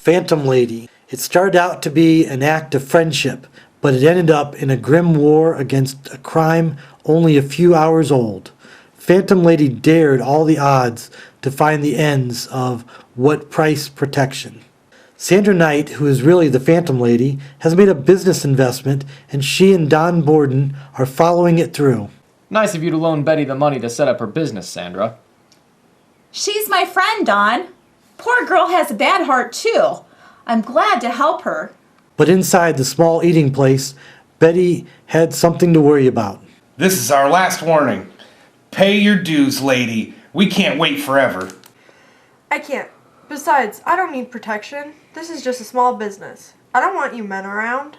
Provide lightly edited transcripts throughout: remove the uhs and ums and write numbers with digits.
Phantom Lady. It started out to be an act of friendship, but it ended up in a grim war against a crime only a few hours old. Phantom Lady dared all the odds to find the ends of what price protection. Sandra Knight, who is really the Phantom Lady, has made a business investment, and she and Don Borden are following it through. Nice of you to loan Betty the money to set up her business, Sandra. She's my friend, Don. Poor girl has a bad heart, too. I'm glad to help her. But inside the small eating place, Betty had something to worry about. This is our last warning. Pay your dues, lady. We can't wait forever. I can't. Besides, I don't need protection. This is just a small business. I don't want you men around.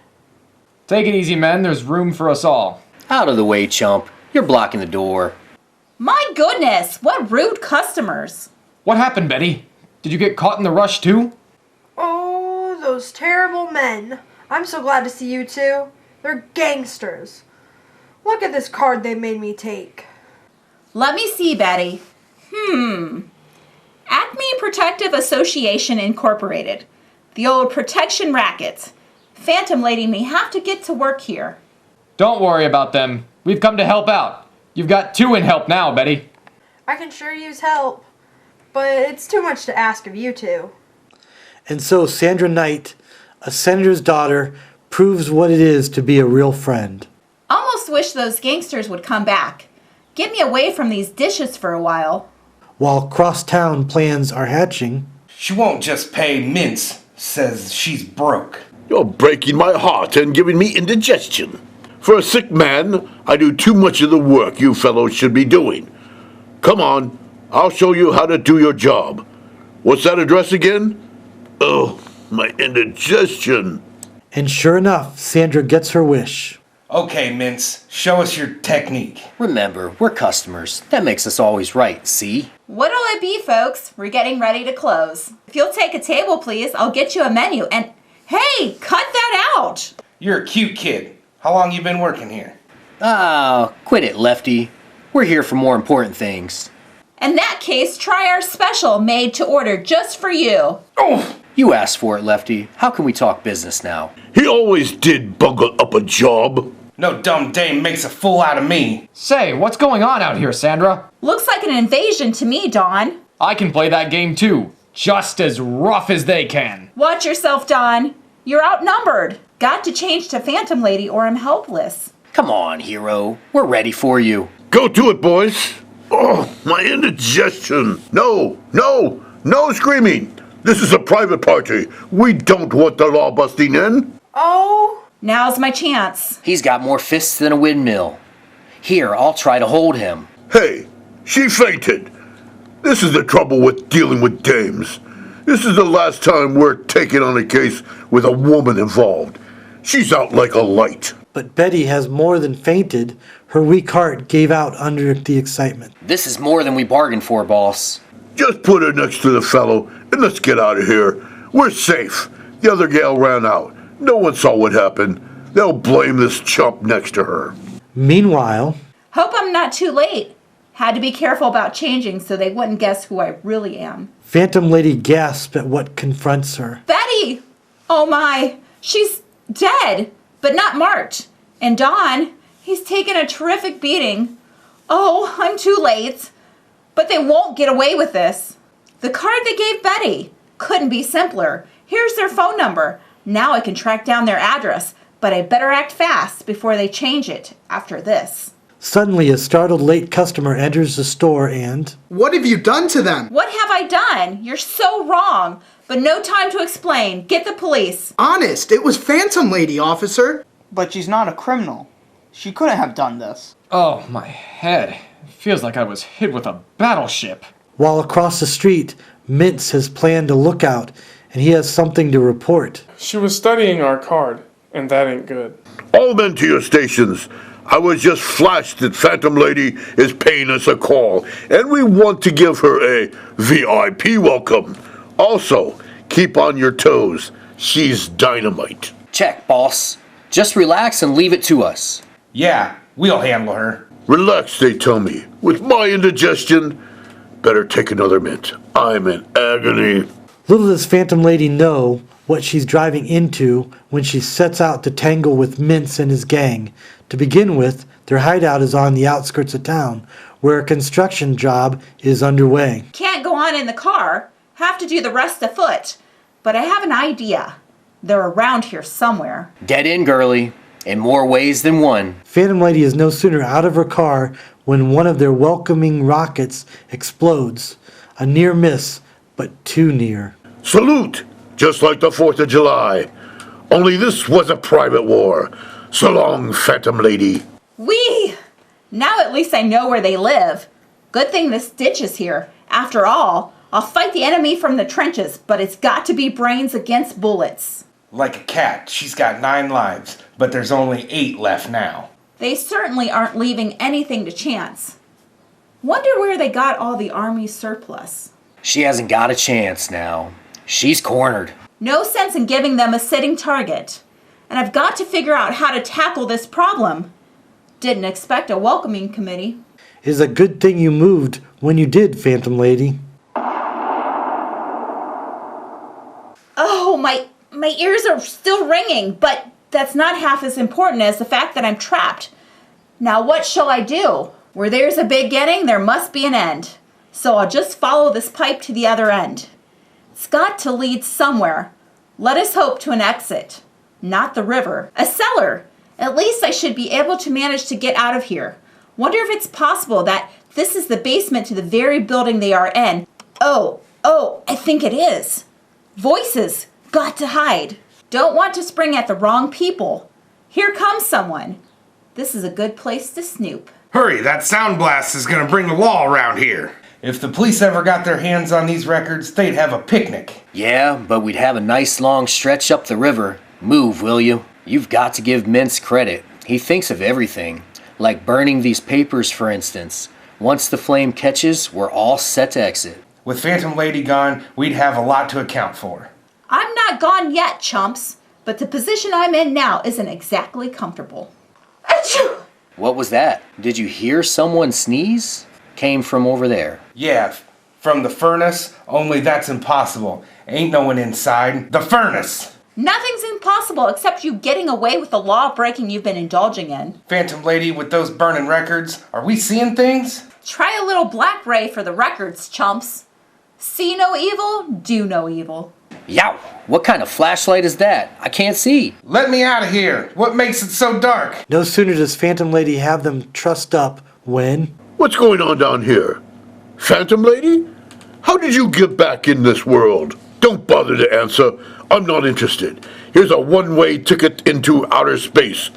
Take it easy, men. There's room for us all. Out of the way, chump. You're blocking the door. My goodness, what rude customers. What happened, Betty? Did you get caught in the rush, too? Oh, those terrible men. I'm so glad to see you two. They're gangsters. Look at this card they made me take. Let me see, Betty. Acme Protective Association Incorporated. The old protection rackets. Phantom Lady may have to get to work here. Don't worry about them. We've come to help out. You've got two in help now, Betty. I can sure use help, but it's too much to ask of you two. And so Sandra Knight, a senator's daughter, proves what it is to be a real friend. Almost wish those gangsters would come back. Get me away from these dishes for a while. While crosstown plans are hatching, She won't just pay mince. Says she's broke. You're breaking my heart and giving me indigestion. For a sick man, I do too much of the work you fellows should be doing. Come on, I'll show you how to do your job. What's that address again? Oh, my indigestion. and sure enough, Sandra gets her wish. Okay, Mince, show us your technique. Remember, we're customers. That makes us always right, see? What'll it be, folks? We're getting ready to close. If you'll take a table, please, I'll get you a menu. And hey, cut that out! You're a cute kid. How long you been working here? Ah, quit it, Lefty. We're here for more important things. In that case, try our special made to order just for you. Oh! You asked for it, Lefty. How can we talk business now? He always did bungle up a job. No dumb dame makes a fool out of me. Say, what's going on out here, Sandra? Looks like an invasion to me, Dawn. I can play that game too, just as rough as they can. Watch yourself, Dawn. You're outnumbered. Got to change to Phantom Lady or I'm helpless. Come on, hero. We're ready for you. Go to it, boys. Oh, my indigestion. No, no, no screaming. This is a private party. We don't want the law busting in. Oh, Now's my chance. He's got more fists than a windmill. Here, I'll try to hold him. Hey, she fainted. This is the trouble with dealing with dames. This is the last time we're taking on a case with a woman involved. She's out like a light. But Betty has more than fainted. Her weak heart gave out under the excitement. This is more than we bargained for, boss. Just put her next to the fellow and let's get out of here. We're safe. The other gal ran out. No one saw what happened. They'll blame this chump next to her. Meanwhile, Hope I'm not too late. Had to be careful about changing so they wouldn't guess who I really am. Phantom Lady gasps at what confronts her. Betty! Oh my, she's dead, but not marked. And Don, he's taken a terrific beating. Oh, I'm too late. But they won't get away with this. The card they gave Betty couldn't be simpler. Here's their phone number. Now I can track down their address, but I better act fast before they change it after this. Suddenly, a startled late customer enters the store and... What have you done to them? What have I done? You're so wrong. But no time to explain. Get the police. Honest, it was Phantom Lady, officer. But she's not a criminal. She couldn't have done this. Oh, my head. It feels like I was hit with a battleship. While across the street, Mintz has planned a lookout, and he has something to report. She was studying our card, and that ain't good. All men to your stations. I was just flashed that Phantom Lady is paying us a call, and we want to give her a VIP welcome. Also, keep on your toes. She's dynamite. Check, boss. Just relax and leave it to us. Yeah, we'll handle her. Relax, they tell me. With my indigestion, better take another mint. I'm in agony. Little does Phantom Lady know what she's driving into when she sets out to tangle with Mintz and his gang. To begin with, their hideout is on the outskirts of town, where a construction job is underway. Can't go on in the car. Have to do the rest afoot. But I have an idea. They're around here somewhere. Dead end, girly. In more ways than one. Phantom Lady is no sooner out of her car when one of their welcoming rockets explodes. A near miss, but too near. Salute! Just like the 4th of July. Only this was a private war. So long, Phantom Lady. Whee! Now at least I know where they live. Good thing this ditch is here. After all, I'll fight the enemy from the trenches, but it's got to be brains against bullets. Like a cat, she's got 9 lives, but there's only 8 left now. They certainly aren't leaving anything to chance. Wonder where they got all the army's surplus. She hasn't got a chance now. She's cornered. No sense in giving them a sitting target. And I've got to figure out how to tackle this problem. Didn't expect a welcoming committee. It is a good thing you moved when you did, Phantom Lady. Oh, my ears are still ringing, but that's not half as important as the fact that I'm trapped. Now what shall I do? Where there's a beginning, there must be an end. So I'll just follow this pipe to the other end. It's got to lead somewhere. Let us hope to an exit. Not the river. A cellar. At least I should be able to manage to get out of here. Wonder if it's possible that this is the basement to the very building they are in. Oh, I think it is. Voices. Got to hide. Don't want to spring at the wrong people. Here comes someone. This is a good place to snoop. Hurry, that sound blast is gonna bring the law around here. If the police ever got their hands on these records, they'd have a picnic. Yeah, but we'd have a nice long stretch up the river. Move, will you? You've got to give Mintz credit. He thinks of everything. Like burning these papers, for instance. Once the flame catches, we're all set to exit. With Phantom Lady gone, we'd have a lot to account for. I'm not gone yet, chumps, but the position I'm in now isn't exactly comfortable. Achoo! What was that? Did you hear someone sneeze? Came from over there. Yeah, from the furnace, only that's impossible. Ain't no one inside. The furnace! Nothing's impossible except you getting away with the law breaking you've been indulging in. Phantom Lady, with those burning records, are we seeing things? Try a little black ray for the records, chumps. See no evil, do no evil. Yow! What kind of flashlight is that? I can't see. Let me out of here! What makes it so dark? No sooner does Phantom Lady have them trussed up when... What's going on down here? Phantom Lady? How did you get back in this world? Don't bother to answer. I'm not interested. Here's a one-way ticket into outer space.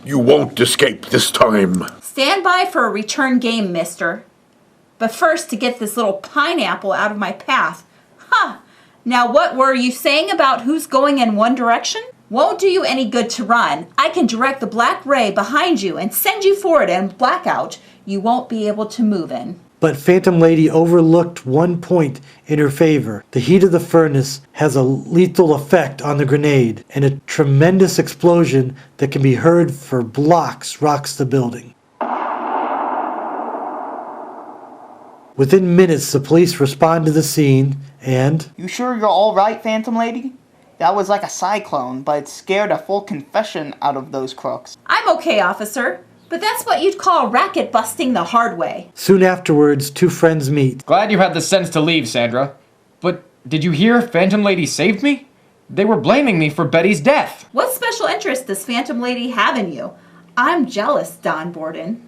You won't escape this time. Stand by for a return game, mister. But first to get this little pineapple out of my path. Huh! Now what were you saying about who's going in one direction? Won't do you any good to run. I can direct the black ray behind you and send you forward and blackout you won't be able to move in. But Phantom Lady overlooked one point in her favor. The heat of the furnace has a lethal effect on the grenade, and a tremendous explosion that can be heard for blocks rocks the building. Within minutes, the police respond to the scene, and... You sure you're alright, Phantom Lady? That was like a cyclone, but it scared a full confession out of those crooks. I'm okay, officer. But that's what you'd call racket busting the hard way. Soon afterwards, two friends meet. Glad you had the sense to leave, Sandra. But did you hear Phantom Lady saved me? They were blaming me for Betty's death. What special interest does Phantom Lady have in you? I'm jealous, Don Borden.